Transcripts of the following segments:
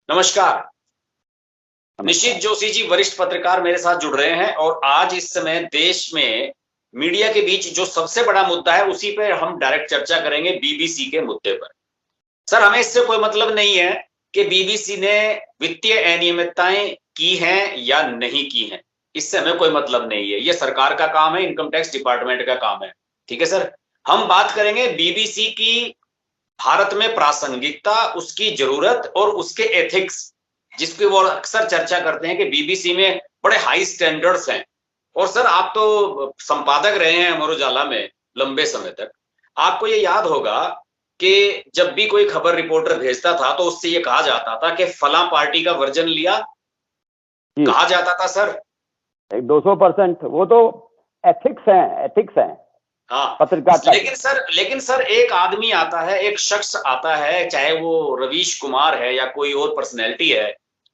नमस्कार। नमस्कार। निशित जोशी जी वरिष्ठ पत्रकार मेरे साथ जुड़ रहे हैं और आज इस समय देश में मीडिया के बीच जो सबसे बड़ा मुद्दा है उसी पे हम डायरेक्ट चर्चा करेंगे, बीबीसी के मुद्दे पर। सर, हमें इससे कोई मतलब नहीं है कि बीबीसी ने वित्तीय अनियमितताएं की हैं या नहीं की हैं, इससे हमें कोई मतलब नहीं है। ये सरकार का काम है, इनकम टैक्स डिपार्टमेंट का काम है। ठीक है सर, हम बात करेंगे बीबीसी की भारत में प्रासंगिकता, उसकी जरूरत और उसके एथिक्स, जिसकी वो अक्सर चर्चा करते हैं कि बीबीसी में बड़े हाई स्टैंडर्ड्स हैं। और सर, आप तो संपादक रहे हैं अमर उजाला में लंबे समय तक। आपको ये याद होगा कि जब भी कोई खबर रिपोर्टर भेजता था तो उससे ये कहा जाता था कि फला पार्टी का वर्जन लिया, कहा जाता था सर। 200% वो तो एथिक्स हैं, एथिक्स हैं हाँ, पत्रकारिता के। लेकिन सर एक आदमी आता है, एक शख्स आता है, चाहे वो रवीश कुमार है या कोई और पर्सनैलिटी है,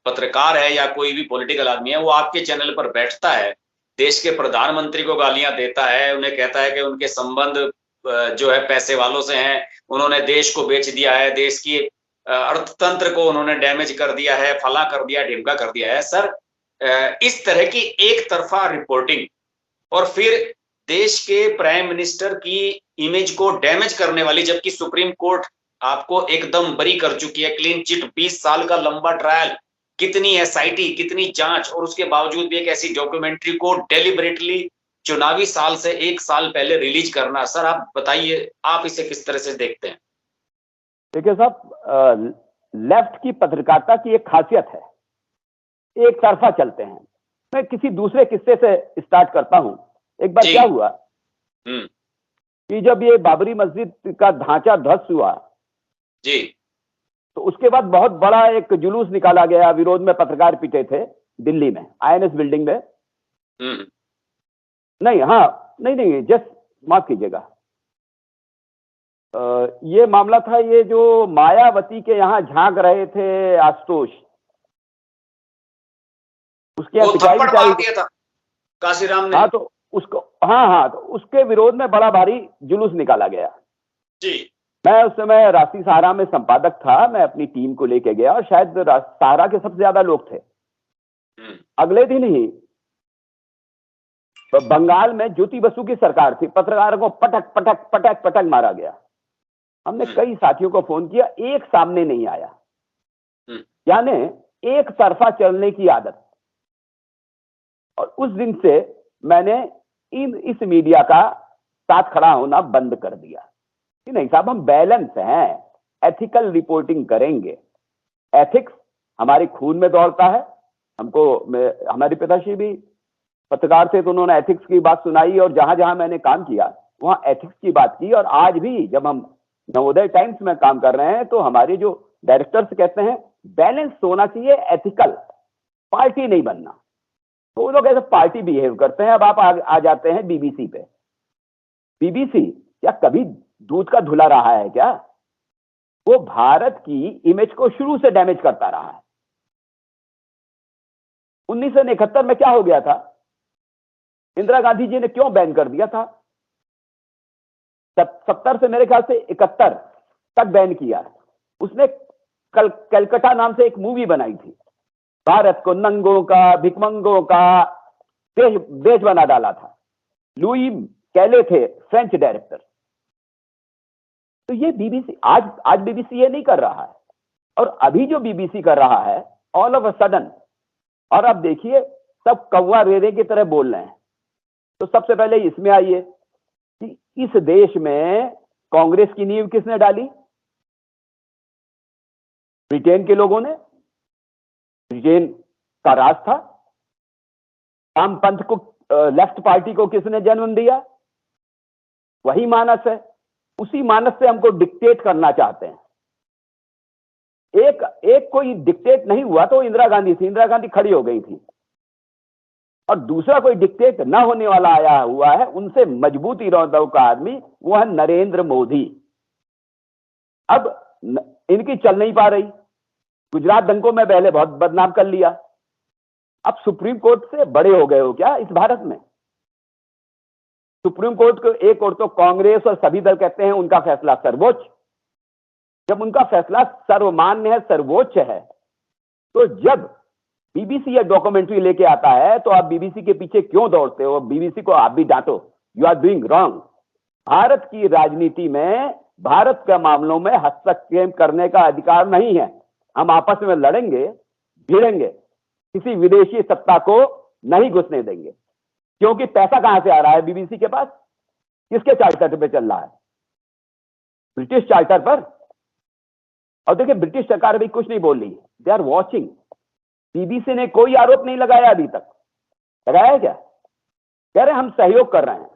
पत्रकार है या कोई भी पॉलिटिकल आदमी है, वो आपके चैनल पर बैठता है, देश के प्रधानमंत्री को गालियां देता है, उन्हें कहता है कि उनके संबंध जो है पैसे वालों से हैं, उन्होंने देश को बेच दिया है, देश की अर्थतंत्र को उन्होंने डैमेज कर दिया है, फला कर दिया, ढिमका कर दिया है। सर, इस तरह की एक तरफा रिपोर्टिंग और फिर देश के प्राइम मिनिस्टर की इमेज को डैमेज करने वाली, जबकि सुप्रीम कोर्ट आपको एकदम बरी कर चुकी है, क्लीन चिट, 20 साल का लंबा ट्रायल, कितनी एसआईटी, कितनी जांच, और उसके बावजूद भी एक ऐसी डॉक्यूमेंट्री को डेलिबरेटली चुनावी साल से 1 साल पहले रिलीज करना। सर आप बताइए, आप इसे किस तरह से देखते हैं? देखिए साहब, लेफ्ट की पत्रकारिता की एक खासियत है, एक तरफा चलते हैं। मैं किसी दूसरे किस्से से स्टार्ट करता हूं। एक बार क्या हुआ कि जब ये बाबरी मस्जिद का ढांचा ध्वस्त हुआ जी, तो उसके बाद बहुत बड़ा एक जुलूस निकाला गया, विरोध में पत्रकार पिटे थे दिल्ली में, आईएनएस बिल्डिंग में। नहीं, हाँ, नहीं, जस्ट माफ कीजिएगा, ये मामला था, ये जो मायावती के यहाँ झांक रहे थे आशुतोष, उसके यहाँ थप्पड़ मार दिया था काशीराम ने। हाँ, तो उसको, हाँ, तो उसके विरोध में बड़ा भारी जुलूस निकाला गया जी। मैं उस समय राष्ट्रीय सहारा में संपादक था, मैं अपनी टीम को लेके गया और शायद सहारा के सबसे ज्यादा लोग थे। अगले दिन ही तो बंगाल में ज्योति बसु की सरकार थी, पत्रकारों को पटक पटक पटक पटक मारा गया। हमने कई साथियों को फोन किया, एक सामने नहीं आया। यानी एक तरफा चलने की आदत। और उस दिन से मैंने इस मीडिया का साथ खड़ा होना बंद कर दिया कि नहीं साहब, हम बैलेंस हैं, एथिकल रिपोर्टिंग करेंगे। एथिक्स हमारे खून में दौड़ता है। हमारे पिताश्री भी पत्रकार थे तो उन्होंने एथिक्स की बात सुनाई और जहां जहां मैंने काम किया वहां एथिक्स की बात की। और आज भी जब हम नवोदय टाइम्स में काम कर रहे हैं तो हमारे जो डायरेक्टर्स कहते हैं बैलेंस होना चाहिए, एथिकल, पार्टी नहीं बनना। तो वो लोग ऐसे पार्टी बिहेव करते हैं। अब आप आ जाते हैं बीबीसी पे। बीबीसी क्या कभी दूध का धुला रहा है क्या? वो भारत की इमेज को शुरू से डैमेज करता रहा है। 1971 में क्या हो गया था? इंदिरा गांधी जी ने क्यों बैन कर दिया था? 70 से मेरे ख्याल से 71 तक बैन किया। उसने कलकत्ता नाम से एक मूवी बनाई थी, भारत को नंगों का, भिखमंगों का देश बना डाला था। लुई कैले थे फ्रेंच डायरेक्टर। तो ये बीबीसी आज बीबीसी ये नहीं कर रहा है। और अभी जो बीबीसी कर रहा है ऑल ऑफ अ सडन, और अब देखिए सब कौवा रेरे की तरह बोल रहे हैं। तो सबसे पहले इसमें आइए कि इस देश में कांग्रेस की नींव किसने डाली? ब्रिटेन के लोगों ने। ब्रिटेन का राज था। वामपंथ को, लेफ्ट पार्टी को किसने जन्म दिया? वही मानस है। उसी मानस से हमको डिक्टेट करना चाहते हैं। एक कोई डिक्टेट नहीं हुआ तो इंदिरा गांधी थी, इंदिरा गांधी खड़ी हो गई थी। और दूसरा कोई डिक्टेट ना होने वाला आया हुआ है, उनसे मजबूत इरादों का आदमी, वो है नरेंद्र मोदी। अब इनकी चल नहीं पा रही। गुजरात दंगों में पहले बहुत बदनाम कर लिया। अब सुप्रीम कोर्ट से बड़े हो गए हो क्या इस भारत में? सुप्रीम कोर्ट को एक और तो कांग्रेस और सभी दल कहते हैं उनका फैसला सर्वोच्च। जब उनका फैसला सर्वमान्य है, सर्वोच्च है, तो जब बीबीसी ये डॉक्यूमेंट्री लेके आता है तो आप बीबीसी के पीछे क्यों दौड़ते हो? बीबीसी को आप भी डांटो, you are doing wrong. Bharat की राजनीति में, भारत के मामलों में हस्तक्षेप करने का अधिकार नहीं है। हम आपस में लड़ेंगे, भिड़ेंगे, किसी विदेशी सत्ता को नहीं घुसने देंगे। क्योंकि पैसा कहां से आ रहा है बीबीसी के पास? किसके चार्टर पे चल रहा है? ब्रिटिश चार्टर पर। और देखिए, ब्रिटिश सरकार भी कुछ नहीं बोल रही है, दे आर वॉचिंग। बीबीसी ने कोई आरोप नहीं लगाया अभी तक। लगाया है क्या? कह रहे हम सहयोग कर रहे हैं।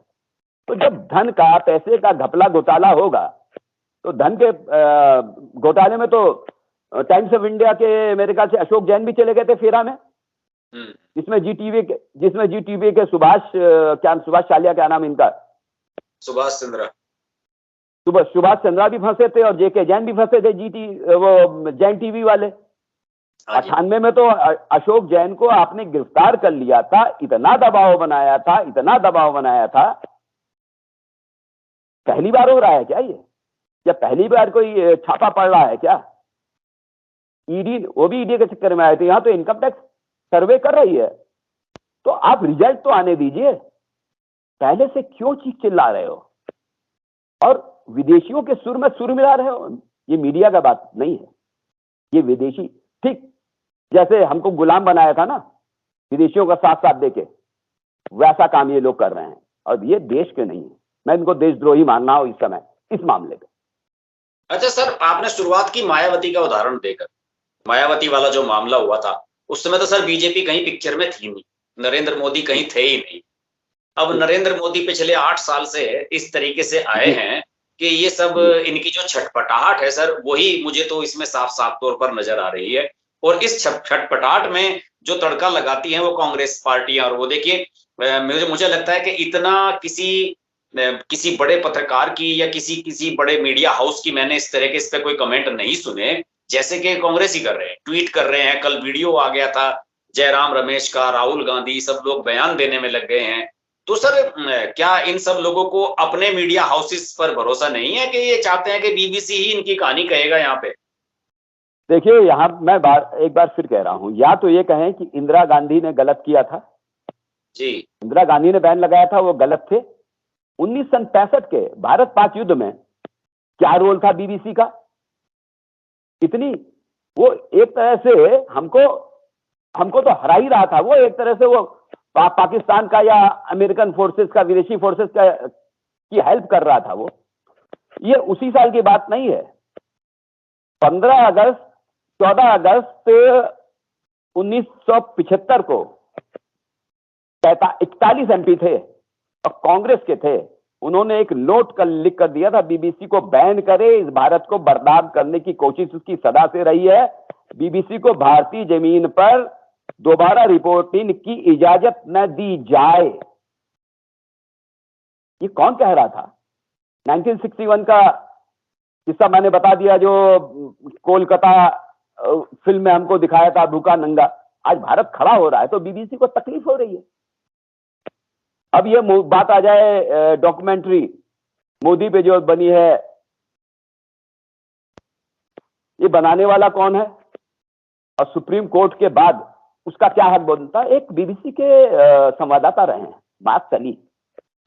तो जब धन का, पैसे का घपला घोटाला होगा तो धन के घोटाले में तो टाइम्स ऑफ इंडिया के मेरे ख्याल से अशोक जैन भी चले गए थे फेरा में, जिसमें जीटीवी के सुभाष शालिया, क्या नाम इनका, सुभाष चंद्रा भी फंसे थे और जेके जैन भी फंसे थे, वो जैन टीवी वाले। 98 में तो अशोक जैन को आपने गिरफ्तार कर लिया था, इतना दबाव बनाया था। पहली बार हो रहा है क्या ये? या पहली बार कोई छापा पड़ रहा है क्या? ईडी, वो भी ईडी के चक्कर में आए थे। यहां तो इनकम टैक्स सर्वे कर रही है, तो आप रिजल्ट तो आने दीजिए। पहले से क्यों चीख चिल्ला रहे हो और विदेशियों के सुर में सुर मिला रहे हो? ये मीडिया का बात नहीं है, ये विदेशी, ठीक जैसे हमको गुलाम बनाया था ना विदेशियों का साथ साथ देके, वैसा काम ये लोग कर रहे हैं। और ये देश के नहीं है, मैं इनको देशद्रोही मानना हूं इस समय इस मामले में। अच्छा सर, आपने शुरुआत की मायावती का उदाहरण देकर। मायावती वाला जो मामला हुआ था, उस समय तो सर बीजेपी कहीं पिक्चर में थी नहीं, नरेंद्र मोदी कहीं थे ही नहीं। अब नरेंद्र मोदी पिछले 8 साल से इस तरीके से आए हैं कि ये सब इनकी जो छटपटाहट है सर, वही मुझे तो इसमें साफ साफ तौर पर नजर आ रही है। और इस छटपटाहट में जो तड़का लगाती है वो कांग्रेस पार्टियां। और वो देखिए, मुझे लगता है कि इतना किसी बड़े पत्रकार की या किसी बड़े मीडिया हाउस की मैंने इस तरह के इस पे कोई कमेंट नहीं सुने, जैसे कि कांग्रेस ही कर रहे हैं, ट्वीट कर रहे हैं। कल वीडियो आ गया था जयराम रमेश का, राहुल गांधी, सब लोग बयान देने में लग गए हैं। तो सर, क्या इन सब लोगों को अपने मीडिया हाउसेस पर भरोसा नहीं है कि ये चाहते हैं कि बीबीसी ही इनकी कहानी कहेगा यहाँ पे? देखिए, यहां मैं एक बार फिर कह रहा हूं, या तो ये कहें कि इंदिरा गांधी ने गलत किया था जी, इंदिरा गांधी ने बैन लगाया था, वो गलत थे। 1965 के भारत पाक युद्ध में क्या रोल था बीबीसी का? इतनी, वो एक तरह से हमको तो हरा ही रहा था। वो एक तरह से वो पाकिस्तान का या अमेरिकन फोर्सेस का, विदेशी फोर्सेस का की हेल्प कर रहा था वो। ये उसी साल की बात नहीं है। 14 अगस्त 1975 को 41 एमपी थे और कांग्रेस के थे। उन्होंने एक नोट लिख कर दिया था, बीबीसी को बैन करे, इस भारत को बर्बाद करने की कोशिश उसकी सदा से रही है। बीबीसी को भारतीय जमीन पर दोबारा रिपोर्टिंग की इजाजत न दी जाए। ये कौन कह रहा था? 1961 का किस्सा मैंने बता दिया, जो कोलकाता फिल्म में हमको दिखाया था, भूखा नंगा। आज भारत खड़ा हो रहा है तो बीबीसी को तकलीफ हो रही है। अब ये बात आ जाए डॉक्यूमेंट्री मोदी पे जो बनी है, ये बनाने वाला कौन है और सुप्रीम कोर्ट के बाद उसका क्या हक बनता है? एक बीबीसी के संवाददाता रहे हैं, बात चली,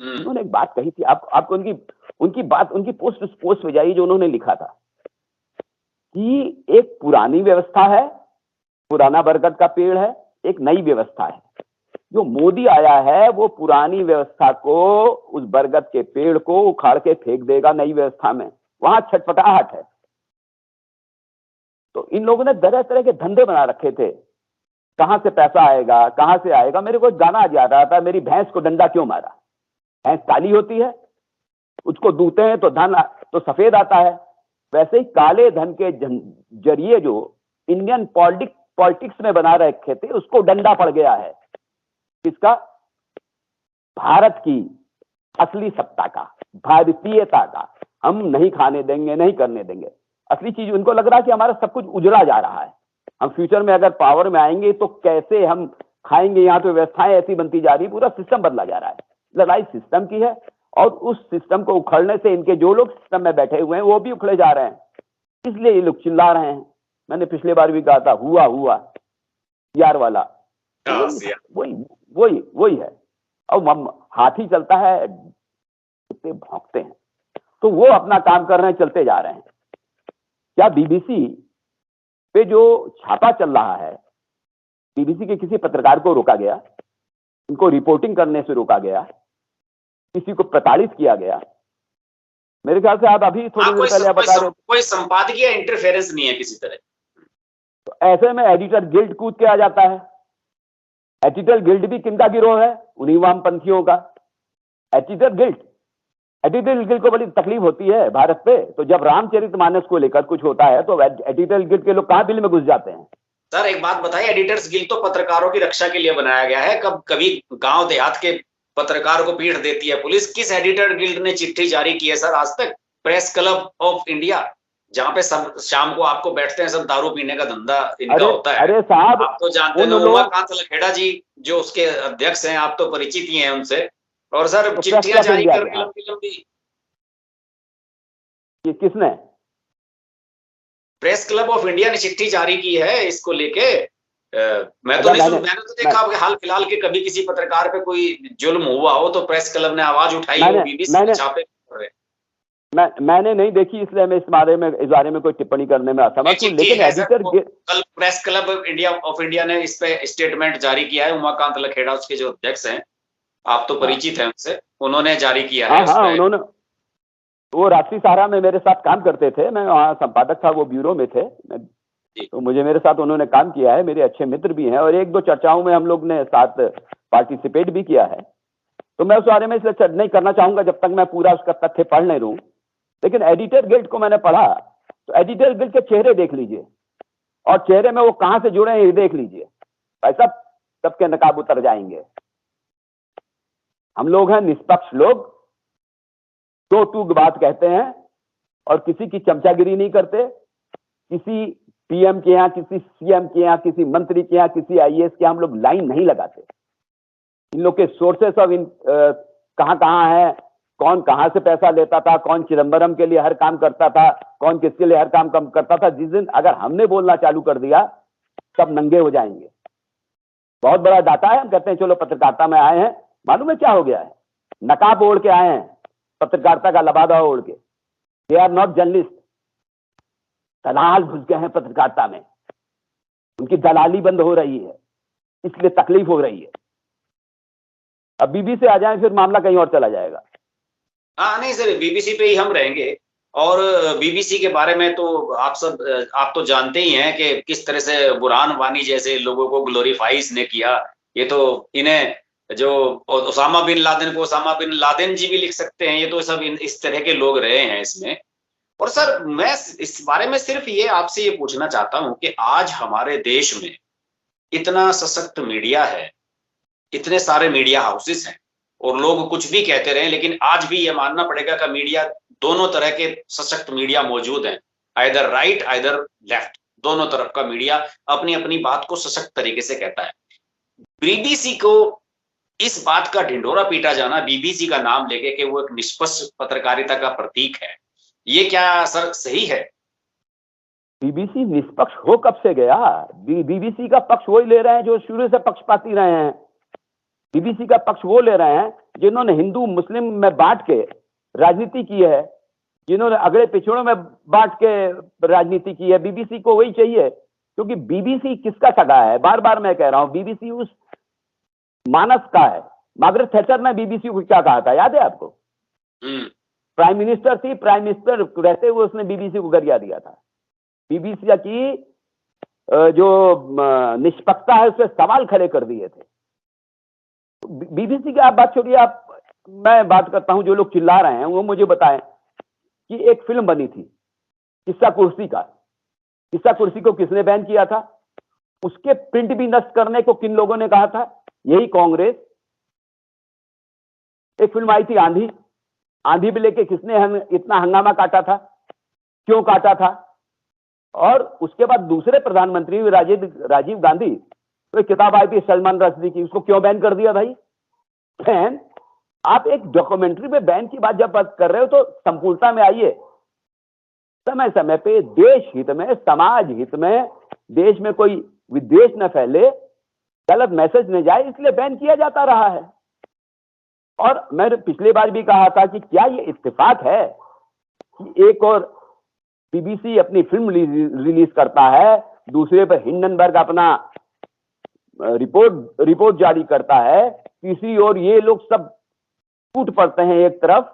उन्होंने एक बात कही थी, आपको उनकी पोस्ट में जाइए, जो उन्होंने लिखा था कि एक पुरानी व्यवस्था है, पुराना बरगद का पेड़ है, एक नई व्यवस्था है। जो मोदी आया है वो पुरानी व्यवस्था को, उस बरगद के पेड़ को उखाड़ के फेंक देगा नई व्यवस्था में। वहां छटपटाहट है। तो इन लोगों ने तरह तरह के धंधे बना रखे थे, कहां से पैसा आएगा, कहां से आएगा। मेरे को गाना याद आता है, मेरी भैंस को डंडा क्यों मारा। भैंस काली होती है, उसको दूते हैं तो धन तो सफेद आता है। वैसे ही काले धन के जरिए जो इंडियन पॉलिटिक्स में बना रखे थे, उसको डंडा पड़ गया है। किसका? भारत की असली सत्ता का, भारतीयता का। हम नहीं खाने देंगे, नहीं करने देंगे। असली चीज उनको लग रहा है कि हमारा सब कुछ उजड़ा जा रहा है। हम फ्यूचर में अगर पावर में आएंगे तो कैसे हम खाएंगे। यहाँ तो व्यवस्थाएं ऐसी बनती जा रही, पूरा सिस्टम बदला जा रहा है। लड़ाई सिस्टम की है और उस सिस्टम को उखड़ने से इनके जो लोग सिस्टम में बैठे हुए हैं वो भी उखड़े जा रहे हैं। इसलिए ये लोग चिल्ला रहे हैं। मैंने पिछले बार भी कहा था, हुआ यार वाला, तो हाँ, वही वही वही है। अब हाथी चलता है, कुत्ते भौंकते हैं, तो वो अपना काम कर रहे हैं, चलते जा रहे हैं। क्या बीबीसी पे जो छापा चल रहा है, बीबीसी के किसी पत्रकार को रोका गया, उनको रिपोर्टिंग करने से रोका गया, किसी को प्रताड़ित किया गया? मेरे ख्याल से आप अभी थोड़ी देर पहले आप बता रहे, कोई संपादकीय इंटरफेरेंस नहीं है किसी तरह। तो ऐसे में एडिटर गिल्ड कूद के आ जाता है। एडिटर गिल्ड भी किनका गिरोह है? उन्हीं वामपंथियों का। एडिटर गिल्ड को बड़ी तकलीफ होती है भारत पे। तो जब रामचरितमानस को लेकर कुछ होता है तो एडिटर गिल्ड के लोग कहां बिल में घुस जाते हैं। सर एक बात बताइए, एडिटर्स गिल्ड तो पत्रकारों की रक्षा के लिए बनाया गया है। कभी गांव देहात के पत्रकार को पीट देती है पुलिस। किस एडिटर गिल्ड ने चिट्ठी जारी की है सर आज तक? प्रेस क्लब ऑफ इंडिया, जहां पे सब शाम को आपको बैठते हैं, सब दारू पीने का धंधा इनका होता है। अरे साहब, आप तो जानते हैं उमाकांत लखेड़ा जी जो उसके अध्यक्ष हैं, आप तो परिचित ही हैं उनसे। और सर चिट्ठियां जारी करके लंबी, ये किसने? प्रेस क्लब ऑफ इंडिया ने चिट्ठी जारी की है इसको लेके। मैंने तो देखा हाल फिलहाल के कभी किसी पत्रकार पे कोई जुल्म हुआ हो तो प्रेस क्लब ने आवाज उठाई हो, बीबीसी में छापे कर रहे। मैंने नहीं देखी, इसलिए मैं इस बारे में कोई टिप्पणी करने में असमर्थ हूं। लेकिन एडिटर कल प्रेस क्लब ऑफ इंडिया ने इस पे स्टेटमेंट जारी किया है। उमाकांत लखेड़ा उसके जो अध्यक्ष हैं, आप तो परिचित हैं उनसे, उन्होंने जारी किया है। हाँ, उन्होंने, वो राष्ट्रीय सहारा में मेरे साथ काम करते थे, मैं वहाँ संपादक था, वो ब्यूरो में थे, तो मेरे साथ उन्होंने काम किया है, मेरे अच्छे मित्र भी हैं, और एक दो चर्चाओं में हम लोग ने साथ पार्टिसिपेट भी किया है। तो मैं उस बारे में इसलिए नहीं करना चाहूंगा जब तक मैं पूरा उसका तथ्य पढ़ नहीं लूं। लेकिन एडिटर गिल्ड को मैंने पढ़ा, तो एडिटर गिल्ड के चेहरे देख लीजिए, और चेहरे में वो कहां से जुड़े हैं ये देख लीजिए, भाई साहब सबके नकाब उतर जाएंगे। हम लोग हैं निष्पक्ष लोग, दो टूक बात कहते हैं, और किसी की चमचागिरी नहीं करते, किसी पीएम के यहाँ, किसी सीएम के यहाँ, किसी मंत्री के यहाँ, किसी आईएएस के यहाँ हम लोग लाइन नहीं लगाते। इन लोग के सोर्सेस ऑफ कहां कहां है, कौन कहां से पैसा लेता था, कौन चिदंबरम के लिए हर काम करता था, कौन किसके लिए हर काम करता था, जिस दिन अगर हमने बोलना चालू कर दिया सब नंगे हो जाएंगे। बहुत बड़ा डाटा है। हम कहते हैं चलो पत्रकारिता में आए हैं, मालूम है क्या हो गया है? नकाब ओढ़ के आए हैं, पत्रकारिता का लबादा ओढ़ के। दे आर नॉट जर्नलिस्ट, दलाल घुस गए हैं पत्रकारिता में, उनकी दलाली बंद हो रही है, इसलिए तकलीफ हो रही है। अब बीबीसी आ जाए फिर मामला कहीं और चला जाएगा। हाँ नहीं सर, बीबीसी पे ही हम रहेंगे। और बीबीसी के बारे में तो आप तो जानते ही हैं कि किस तरह से बुरहान वानी जैसे लोगों को ग्लोरीफाई इसने किया। ये तो इन्हें जो ओसामा बिन लादेन को ओसामा बिन लादेन जी भी लिख सकते हैं। ये तो सब इस तरह के लोग रहे हैं इसमें। और सर मैं इस बारे में सिर्फ ये आपसे ये पूछना चाहता हूं कि आज हमारे देश में इतना सशक्त मीडिया है, इतने सारे मीडिया हाउसेस हैं, और लोग कुछ भी कहते रहे, लेकिन आज भी ये मानना पड़ेगा कि मीडिया, दोनों तरह के सशक्त मीडिया मौजूद हैं, आइदर राइट आइदर लेफ्ट, दोनों तरफ का मीडिया अपनी अपनी बात को सशक्त तरीके से कहता है। बीबीसी को इस बात का ढिंढोरा पीटा जाना, बीबीसी का नाम लेके कि वो एक निष्पक्ष पत्रकारिता का प्रतीक है, ये क्या सर सही है? बीबीसी निष्पक्ष हो कब से गया? बीबीसी का पक्ष वही ले रहे हैं जो शुरू से पक्षपाती रहे हैं। बीबीसी का पक्ष वो ले रहे हैं जिन्होंने हिंदू मुस्लिम में बांट के राजनीति की है, जिन्होंने अगड़े पिछड़ों में बांट के राजनीति की है। बीबीसी को वही चाहिए, क्योंकि बीबीसी किसका सगा है? बार बार मैं कह रहा हूं, बीबीसी उस मानस का है। मार्गरेट थैचर ने बीबीसी को क्या कहा था, याद है आपको? प्राइम मिनिस्टर थी, प्राइम मिनिस्टर रहते हुए उसने बीबीसी को गरिया दिया था। बीबीसी की जो निष्पक्षता है उससे सवाल खड़े कर दिए थे। बीबीसी की आप बात छोड़िए, आप, मैं बात करता हूं जो लोग चिल्ला रहे हैं वो मुझे बताएं कि एक फिल्म बनी थी किस्सा कुर्सी का, किस्सा कुर्सी को किसने बैन किया था? उसके प्रिंट भी नष्ट करने को किन लोगों ने कहा था? यही कांग्रेस। एक फिल्म आई थी आंधी, आंधी भी लेके किसने इतना हंगामा काटा था, क्यों काटा था? और उसके बाद दूसरे प्रधानमंत्री राजीव गांधी, तो एक किताब आई थी सलमान रश्दी की, उसको क्यों बैन कर दिया भाई? बैन, आप एक डॉक्यूमेंट्री पे बैन की बात जब बात कर रहे हो तो संपूर्णता में आइए। समय समय पे देश हित में, समाज हित में, देश में कोई विद्वेष न फैले, गलत मैसेज न जाए इसलिए बैन किया जाता रहा है। और मैंने पिछली बार भी कहा था कि क्या ये इत्तेफाक है कि एक और बीबीसी अपनी फिल्म रिलीज करता है, दूसरे पर हिंडनबर्ग अपना रिपोर्ट जारी करता है, तीसरी ओर ये लोग सब टूट पड़ते हैं एक तरफ।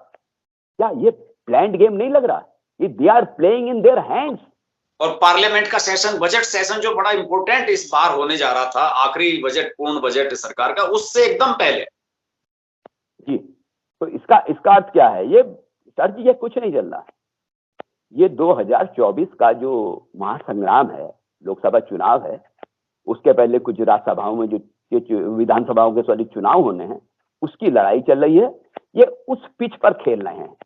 क्या ये प्लान्ड गेम नहीं लग रहा? ये they are playing in their hands. और पार्लियामेंट का सेशन, बजट सेशन जो बड़ा इंपॉर्टेंट इस बार होने जा रहा था, आखिरी बजट, पूर्ण बजट सरकार का, उससे एकदम पहले जी, तो इसका अर्थ क्या है? ये सर जी, ये कुछ नहीं चल रहा। ये 2024 का जो महासंग्राम है, लोकसभा चुनाव है, उसके पहले कुछ राज्यसभाओं में जो विधानसभाओं के सॉरी चुनाव होने हैं, उसकी लड़ाई चल रही है। ये उस पिच पर खेल रहे हैं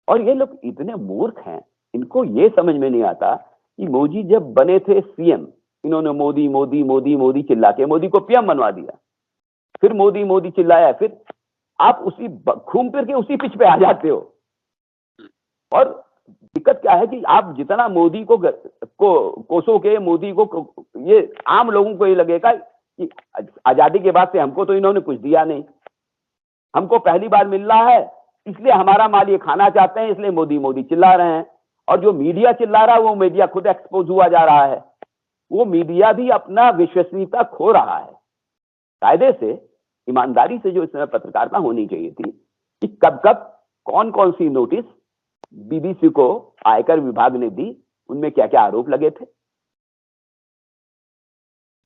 और ये लोग इतने मूर्ख हैं, इनको ये समझ में नहीं आता कि मोदी जब बने थे सीएम, इन्होंने मोदी मोदी मोदी मोदी चिल्ला के मोदी को पीएम बनवा दिया, फिर मोदी मोदी चिल्लाया, फिर आप उसी घूम फिर के उसी पिच पे आ जाते हो। और दिक्कत क्या है कि आप जितना मोदी को कोसो के मोदी को, ये आम लोगों को ये लगेगा कि आजादी के बाद से हमको तो इन्होंने कुछ दिया नहीं, हमको पहली बार मिल रहा है, इसलिए हमारा माल ये खाना चाहते हैं, इसलिए मोदी मोदी चिल्ला रहे हैं। और जो मीडिया चिल्ला रहा है वो मीडिया खुद एक्सपोज हुआ जा रहा है, वो मीडिया भी अपना विश्वसनीयता खो रहा है। कायदे से, ईमानदारी से जो इसमें पत्रकारिता होनी चाहिए थी कि कब कब कौन कौन सी नोटिस बीबीसी को आयकर विभाग ने दी, उनमें क्या क्या आरोप लगे थे,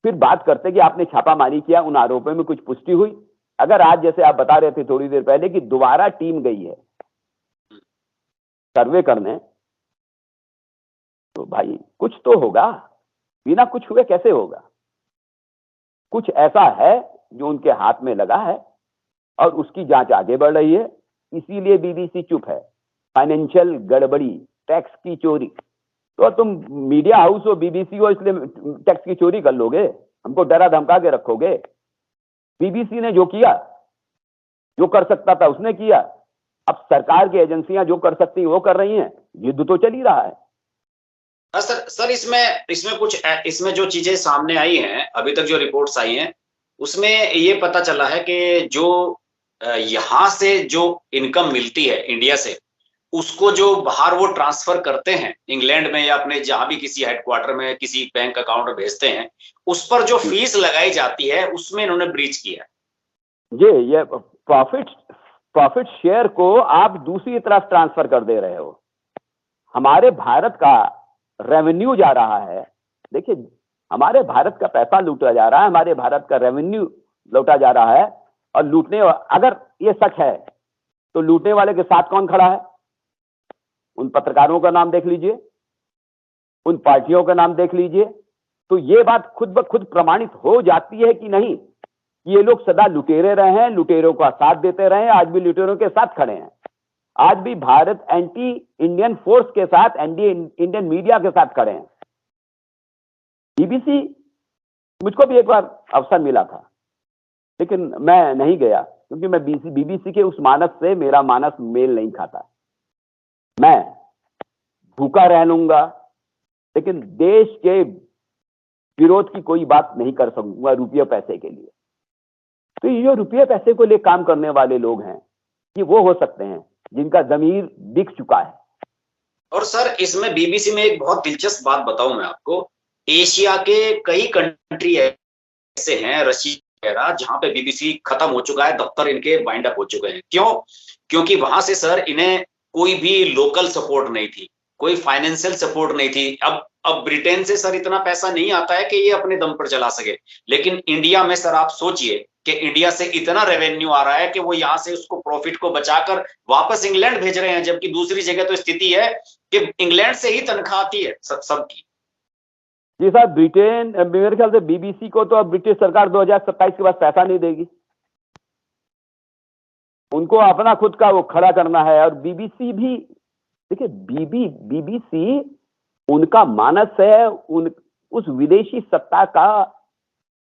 फिर बात करते कि आपने छापामारी किया, उन आरोपों में कुछ पुष्टि हुई। अगर आज जैसे आप बता रहे थे थोड़ी देर पहले कि दोबारा टीम गई है सर्वे करने, तो भाई कुछ तो होगा, बिना कुछ हुए कैसे होगा? कुछ ऐसा है जो उनके हाथ में लगा है और उसकी जांच आगे बढ़ रही है, इसीलिए बीबीसी चुप है। फाइनेंशियल गड़बड़ी, टैक्स की चोरी, तो तुम मीडिया हाउस हो, बीबीसी हो, इसलिए टैक्स की चोरी कर लोगे? हमको डरा धमका के रखोगे? बीबीसी ने जो किया, जो कर सकता था उसने किया। अब सरकार की एजेंसियां जो कर सकती हैं वो कर रही हैं, युद्ध तो चल ही रहा है। सर इसमें जो चीजें सामने आई हैं, अभी तक जो रिपोर्ट्स आई हैं, उसमें ये पता चला है कि जो यहाँ से जो इनकम मिलती है इंडिया से, उसको जो बाहर वो ट्रांसफर करते हैं इंग्लैंड में या अपने जहां भी किसी हेडक्वार्टर में किसी बैंक अकाउंट में भेजते हैं, उस पर जो फीस लगाई जाती है उसमें इन्होंने ब्रीच किया है। ये प्रॉफिट शेयर को आप दूसरी तरफ ट्रांसफर कर दे रहे हो। हमारे भारत का रेवेन्यू जा रहा है, देखिए हमारे भारत का पैसा लूटा जा रहा है, हमारे भारत का रेवेन्यू लूटा जा रहा है। और लूटने, अगर ये सच है तो लूटने वाले के साथ कौन खड़ा है? उन पत्रकारों का नाम देख लीजिए, उन पार्टियों का नाम देख लीजिए, तो ये बात खुद ब खुद प्रमाणित हो जाती है कि नहीं, ये लोग सदा लुटेरे रहे हैं, लुटेरों का साथ देते रहे हैं, आज भी लुटेरों के साथ खड़े हैं। आज भी भारत एंटी इंडियन फोर्स के साथ, एंटी इंडियन मीडिया के साथ खड़े हैं। बीबीसी, मुझको भी एक बार अवसर मिला था, लेकिन मैं नहीं गया क्योंकि मैं बीबीसी के उस मानस से मेरा मानस मेल नहीं खाता। मैं भूखा रह लूंगा लेकिन देश के विरोध की कोई बात नहीं कर सकूंगा रुपये पैसे के लिए। तो ये जो रुपये पैसे को लिए काम करने वाले लोग हैं, ये वो हो सकते हैं जिनका जमीर बिक चुका है। और सर इसमें बीबीसी में एक बहुत दिलचस्प बात बताऊं मैं आपको, एशिया के कई कंट्री ऐसे हैं, रशिया वगैरह, जहां पे बीबीसी खत्म हो चुका है, दफ्तर इनके वाइंड अप हो चुके हैं। क्यों? क्योंकि वहां से सर इन्हें कोई भी लोकल सपोर्ट नहीं थी, कोई फाइनेंशियल सपोर्ट नहीं थी। अब ब्रिटेन से सर इतना पैसा नहीं आता है कि ये अपने दम पर चला सके, लेकिन इंडिया में सर आप सोचिए कि इंडिया से इतना रेवेन्यू आ रहा है कि वो यहाँ से उसको प्रॉफिट को बचाकर वापस इंग्लैंड भेज रहे हैं, जबकि दूसरी जगह तो स्थिति है कि इंग्लैंड से ही तनख्वाह आती है सबकी। जी साहब, ब्रिटेन, मेरे ख्याल से बीबीसी को तो अब ब्रिटिश सरकार 2027 के बाद पैसा नहीं देगी, उनको अपना खुद का वो खड़ा करना है। और बीबीसी भी, देखिए बीबीसी उनका मानस है, उस विदेशी सत्ता का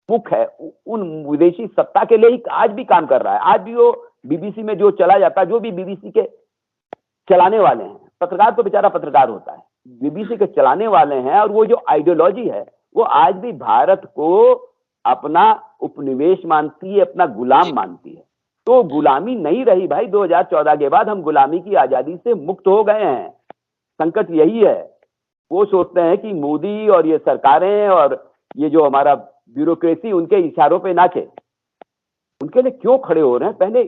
मुख है, उन विदेशी सत्ता के लिए ही आज भी काम कर रहा है। आज भी वो बीबीसी में जो चला जाता है, जो भी बीबीसी के चलाने वाले हैं, पत्रकार तो बेचारा पत्रकार होता है, बीबीसी के चलाने वाले हैं, और वो जो आइडियोलॉजी है वो आज भी भारत को अपना उपनिवेश मानती है, अपना गुलाम मानती है। तो गुलामी नहीं रही भाई। 2014 के बाद हम गुलामी की आजादी से मुक्त हो गए हैं। संकट यही है। वो सोचते हैं कि मोदी और ये सरकारें और ये जो हमारा ब्यूरोक्रेसी उनके इशारों पे नाचे। उनके लिए क्यों खड़े हो रहे हैं? पहले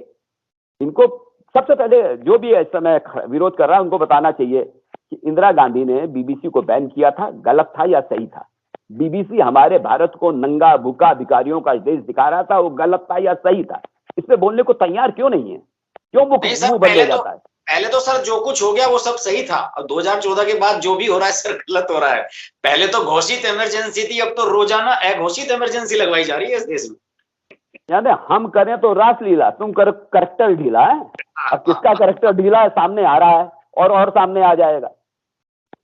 इनको, सबसे पहले जो भी इस समय विरोध कर रहा है उनको बताना चाहिए कि इंदिरा गांधी ने बीबीसी को बैन किया था, गलत था या सही था? बीबीसी हमारे भारत को नंगा भूखा भिखारियों का देश दिखा रहा था, वो गलत था या सही था? इस पे बोलने को तैयार क्यों नहीं है? क्यों मुंह बंद हो जाता है? पहले तो सर जो कुछ हो गया वो सब सही था। अब 2014 के बाद जो भी हो रहा है सर गलत हो रहा है। पहले तो घोषित इमरजेंसी थी, अब तो रोजाना अघोषित इमरजेंसी लगवाई जा रही है इस देश में। यानी हम करें तो रासलीला, तुम करेक्टर ढीला है। अब किसका करेक्टर ढीला है सामने आ रहा है, और सामने आ जाएगा।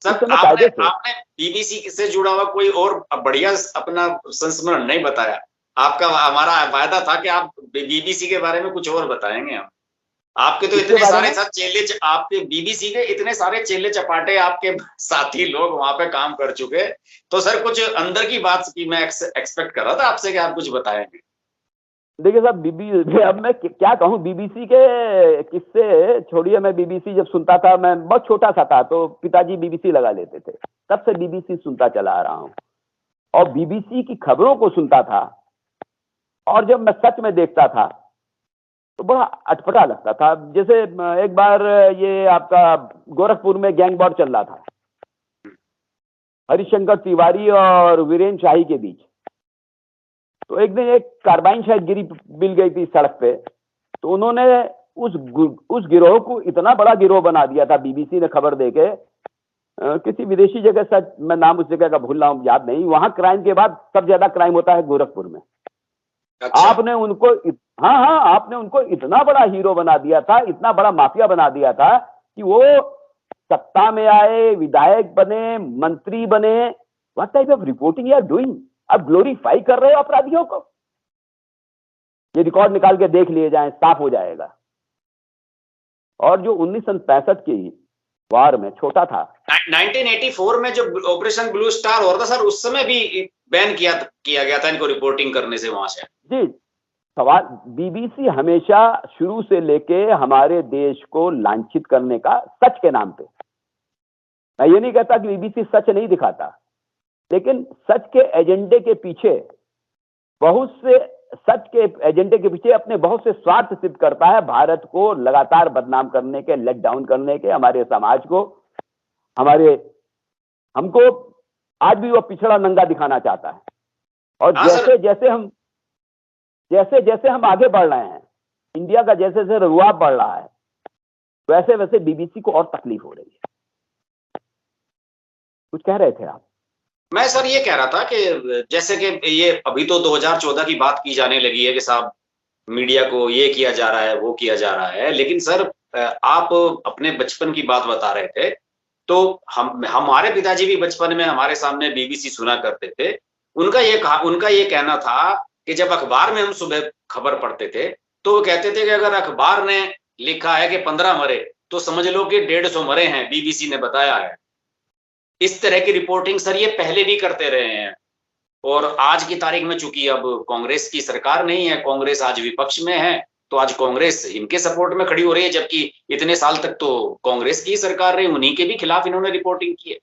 सर आपने बीबीसी से जुड़ा हुआ कोई और बढ़िया अपना संस्मरण नहीं बताया। आपका हमारा वायदा था कि आप बीबीसी के बारे में कुछ और बताएंगे। हम आपके तो इतने सारे चेले, आपके बीबीसी के इतने सारे चेले चपाटे आपके साथी लोग वहां पे काम कर चुके, तो सर कुछ अंदर की बात की मैं एक्सपेक्ट कर रहा था आपसे कि आप कुछ बताएंगे। देखिए साहब, अब मैं क्या कहूँ, बीबीसी के किस्से छोड़िए। मैं बीबीसी जब सुनता था, मैं बहुत छोटा सा था, तो पिताजी बीबीसी लगा लेते थे, तब से बीबीसी सुनता चला आ रहा हूँ और बीबीसी की खबरों को सुनता था। और जब मैं सच में देखता था तो बड़ा अटपटा लगता था। जैसे एक बार ये आपका गोरखपुर में गैंग वॉर चल रहा था, हरिशंकर तिवारी और वीरेंद्र शाही के बीच। तो एक दिन एक कार्बाइन शायद मिल गई थी सड़क पे, तो उन्होंने उस गिरोह को इतना बड़ा गिरोह बना दिया था, बीबीसी ने खबर देके, किसी विदेशी जगह, शायद मैं नाम उस जगह का भूल रहा हूं, याद नहीं। वहां क्राइम के बाद सब ज्यादा क्राइम होता है गोरखपुर में। अच्छा। आपने उनको आपने उनको इतना बड़ा हीरो बना दिया था, इतना बड़ा माफिया बना दिया था कि वो सत्ता में आए, विधायक बने, मंत्री बने। What type of reporting you are doing? आप ग्लोरीफाई कर रहे हो अपराधियों को। ये रिकॉर्ड निकाल के देख लिए जाएं, साफ हो जाएगा। और जो 1965 की वार में छोटा था, 1984 में जो ऑपरेशन ब्लू स्टार हो रहा था सर, उस समय भी बैन किया गया था इनको रिपोर्टिंग करने से वहां से। जी, सवाल, बीबीसी हमेशा शुरू से लेके हमारे देश को लांछित करने का, सच के नाम पे। मैं ये नहीं कहता कि बीबीसी सच नहीं दिखाता, लेकिन सच के एजेंडे के पीछे अपने बहुत से स्वार्थ सिद्ध करता है। भारत को लगातार बदनाम करने के, लेट डाउन करने के, हमारे समाज को, हमको आज भी वो पिछड़ा नंगा दिखाना चाहता है। और जैसे जैसे हम आगे बढ़ रहे हैं, इंडिया का जैसे जैसे रुआब बढ़ रहा है, वैसे वैसे बीबीसी को और तकलीफ हो रही है। कुछ कह रहे थे आप? मैं सर ये कह रहा था कि जैसे कि ये अभी तो 2014 की बात की जाने लगी है कि साहब मीडिया को ये किया जा रहा है, वो किया जा रहा है, लेकिन सर आप अपने बचपन की बात बता रहे थे, तो हमारे पिताजी भी बचपन में हमारे सामने बीबीसी सुना करते थे। उनका ये कहना था कि जब अखबार में हम सुबह खबर पढ़ते थे तो वो कहते थे कि अगर अखबार ने लिखा है कि 15 मरे तो समझ लो कि 150 मरे हैं, बीबीसी ने बताया है। इस तरह की रिपोर्टिंग सर ये पहले भी करते रहे हैं। और आज की तारीख में चूंकि अब कांग्रेस की सरकार नहीं है, कांग्रेस आज विपक्ष में है, तो आज कांग्रेस इनके सपोर्ट में खड़ी हो रही है, जबकि इतने साल तक तो कांग्रेस की सरकार रही, उन्हीं के भी खिलाफ इन्होंने रिपोर्टिंग की है।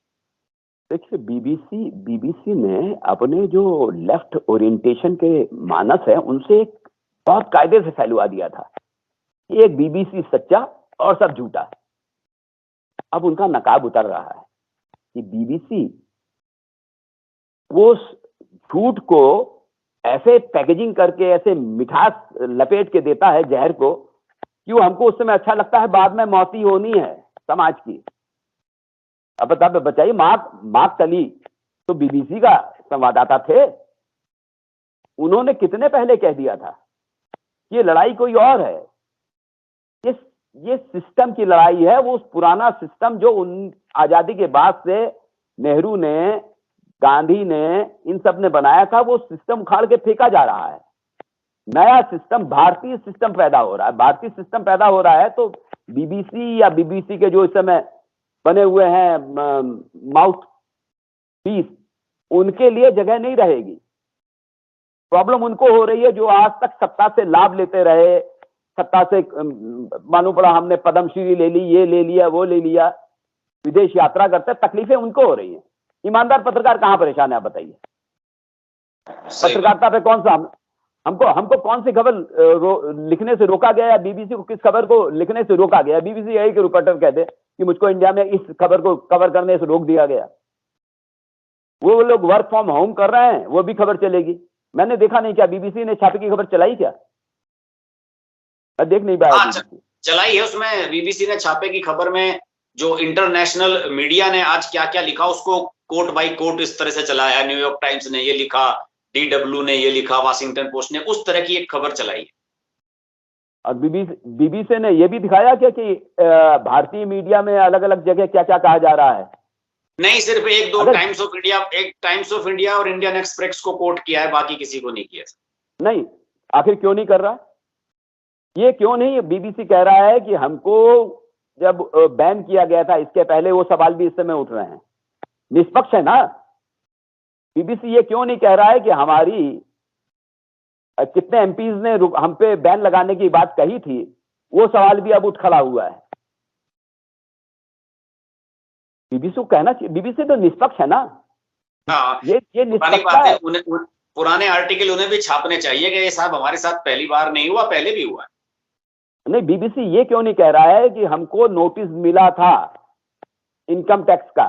देखिए, बीबीसी ने अपने जो लेफ्ट ओरिएंटेशन के मानस है उनसे एक बहुत कायदे से फैलवा दिया था। एक बीबीसी सच्चा और सब झूठा। अब उनका नकाब उतर रहा है कि बीबीसी वो झूठ को ऐसे पैकेजिंग करके, ऐसे मिठास लपेट के देता है जहर को, कि वो हमको उस समय अच्छा लगता है, बाद में मौत ही होनी है समाज की। अब बताइए, मार्क टली तो बीबीसी का संवाददाता थे। उन्होंने कितने पहले कह दिया था ये लड़ाई कोई और है, ये सिस्टम की लड़ाई है। वो पुराना सिस्टम जो आजादी के बाद से नेहरू ने, गांधी ने, इन सब ने बनाया था, वो सिस्टम उखाड़ के फेंका जा रहा है। नया सिस्टम, भारतीय सिस्टम पैदा हो रहा है। भारतीय सिस्टम पैदा हो रहा है तो बीबीसी या बीबीसी के जो इस समय बने हुए हैं माउथ पीस, उनके लिए जगह नहीं रहेगी। प्रॉब्लम उनको हो रही है जो आज तक सत्ता से लाभ लेते रहे, सत्ता से मालूम पड़ा हमने पद्मश्री ले ली, ये ले लिया, वो ले लिया, विदेश यात्रा करते, तकलीफें उनको हो रही हैं। ईमानदार पत्रकार कहां परेशान है, बताइए। पत्रकारिता पे कौन सा हमको कौन सी खबर लिखने से रोका गया, या बीबीसी को किस खबर को लिखने से रोका गया? बीबीसी यही कि रिपोर्टर कहते कि मुझको इंडिया में इस खबर को कवर करने से रोक दिया गया। वो लोग वर्क फ्रॉम होम कर रहे हैं, वो भी खबर चलेगी। मैंने देखा नहीं, क्या बीबीसी ने छापे की खबर चलाई क्या? मैं देख नहीं पाया। चलाई है, उसमें बीबीसी ने छापे की खबर में जो इंटरनेशनल मीडिया ने आज क्या क्या लिखा उसको कोट बाई कोट इस तरह से चलाया। न्यूयॉर्क टाइम्स ने ये लिखा, DW ने ये लिखा, वाशिंगटन पोस्ट ने, उस तरह की एक खबर चलाई है। और बीबीसी ने ये भी दिखाया क्या कि भारतीय मीडिया में अलग अलग जगह क्या क्या कहा जा रहा है? नहीं, सिर्फ एक दो टाइम्स ऑफ इंडिया और इंडियन एक्सप्रेस को कोट किया है, बाकी किसी को नहीं किया। नहीं, आखिर क्यों नहीं कर रहा? ये क्यों नहीं? बीबीसी कह रहा है कि हमको जब बैन किया गया था, इसके पहले वो सवाल भी इस समय उठ रहे हैं, निष्पक्ष है ना। बीबीसी ये क्यों नहीं कह रहा है कि हमारी कितने एमपीज ने हम पे बैन लगाने की बात कही थी, वो सवाल भी अब उठ खड़ा हुआ है। बीबीसी को कहना चाहिए, बीबीसी तो निष्पक्ष है ना। हाँ, ये निष्पक्षता है। पुराने आर्टिकल उन्हें भी छापने चाहिए कि ये साहब हमारे साथ पहली बार नहीं हुआ, पहले भी हुआ। नहीं, बीबीसी ये क्यों नहीं कह रहा है कि हमको नोटिस मिला था इनकम टैक्स का,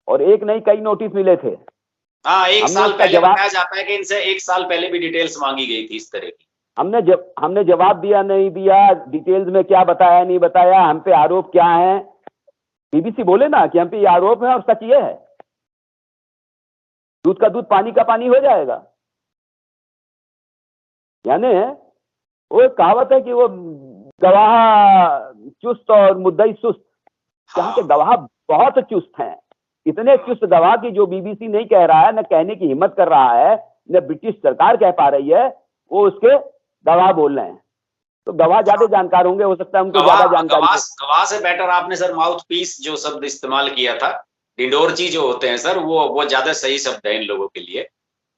और एक नहीं कई नोटिस मिले थे। हाँ, एक साल पहले बताया जाता है कि इनसे एक साल पहले भी डिटेल्स मांगी गई थी इस तरह की। हमने जवाब दिया नहीं दिया, डिटेल्स में क्या बताया नहीं बताया, हम पे आरोप क्या है, बीबीसी बोले ना कि हम पे ये आरोप है और सच ये है। दूध का दूध पानी का पानी हो जाएगा। यानी वो कहावत है कि वो गवाह चुस्त और मुद्दई सुस्त। यहाँ के गवाह बहुत चुस्त हैं, इतने चुस्त गवाह की जो बीबीसी नहीं कह रहा है, न कहने की हिम्मत कर रहा है, न ब्रिटिश सरकार कह पा रही है, वो उसके गवाह बोल रहे हैं। तो गवाह ज्यादा जानकार होंगे, हो सकता है उनको ज्यादा जानकारी। गवाह से बेटर आपने सर माउथ पीस जो शब्द इस्तेमाल किया था, डिंडोरची जो होते हैं सर, वो ज्यादा सही शब्द है इन लोगों के लिए।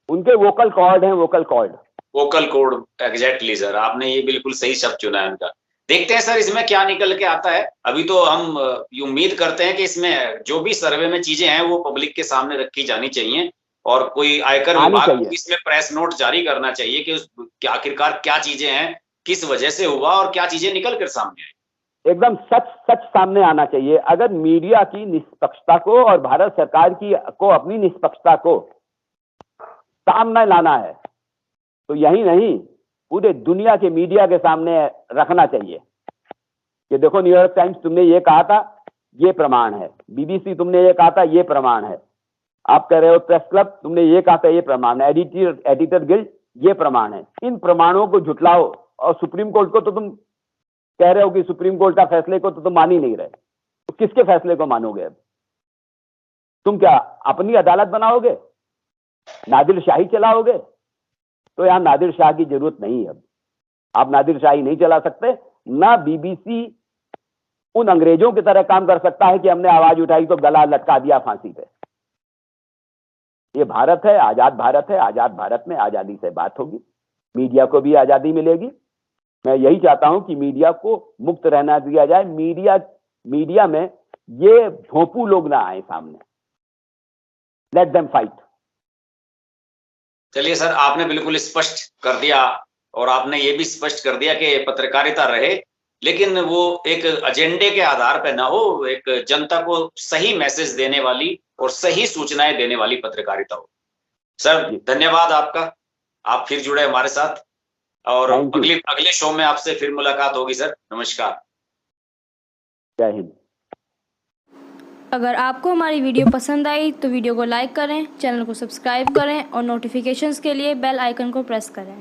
उनके वोकल कॉर्ड हैं, वोकल कोड, एग्जैक्टली सर, आपने ये बिल्कुल सही शब्द चुना है उनका। देखते हैं सर इसमें क्या निकल के आता है। अभी तो हम उम्मीद करते हैं कि इसमें जो भी सर्वे में चीजें हैं वो पब्लिक के सामने रखी जानी चाहिए, और कोई आयकर विभाग को इसमें प्रेस नोट जारी करना चाहिए कि आखिरकार क्या चीजें हैं, किस वजह से हुआ, और क्या चीजें निकल कर सामने आई। एकदम सच सामने आना चाहिए। अगर मीडिया की निष्पक्षता को और भारत सरकार को अपनी निष्पक्षता को सामने लाना है, तो यही नहीं पूरे दुनिया के मीडिया के सामने रखना चाहिए कि देखो, न्यूयॉर्क टाइम्स तुमने ये कहा था, ये प्रमाण है। बीबीसी तुमने ये कहा था, ये प्रमाण है। आप कह रहे हो प्रेस क्लब तुमने ये कहा था, ये प्रमाण है। एडिटर गिल्ड, ये प्रमाण है। इन प्रमाणों को झुटलाओ, और सुप्रीम कोर्ट को तो तुम कह रहे हो कि सुप्रीम कोर्ट का फैसले को तो तुम मान ही नहीं रहे, तो किसके फैसले को मानोगे? अब तुम क्या अपनी अदालत बनाओगे, नादिर शाही चलाओगे? तो यहां नादिर शाह की जरूरत नहीं है। अब आप नादिर शाही नहीं चला सकते, ना बीबीसी उन अंग्रेजों की तरह काम कर सकता है कि हमने आवाज उठाई तो गला लटका दिया फांसी पे। ये भारत है, आजाद भारत है। आजाद भारत में आजादी से बात होगी, मीडिया को भी आजादी मिलेगी। मैं यही चाहता हूं कि मीडिया को मुक्त रहना दिया जाए। मीडिया में ये भोंपू लोग ना आए सामने। Let them fight. चलिए सर, आपने बिल्कुल स्पष्ट कर दिया, और आपने ये भी स्पष्ट कर दिया कि पत्रकारिता रहे, लेकिन वो एक एजेंडे के आधार पर ना हो, एक जनता को सही मैसेज देने वाली और सही सूचनाएं देने वाली पत्रकारिता हो। सर धन्यवाद आपका, आप फिर जुड़े हमारे साथ, और अगले शो में आपसे फिर मुलाकात होगी सर। नमस्कार, जय हिंद। अगर आपको हमारी वीडियो पसंद आई तो वीडियो को लाइक करें, चैनल को सब्सक्राइब करें और नोटिफिकेशंस के लिए बेल आइकन को प्रेस करें।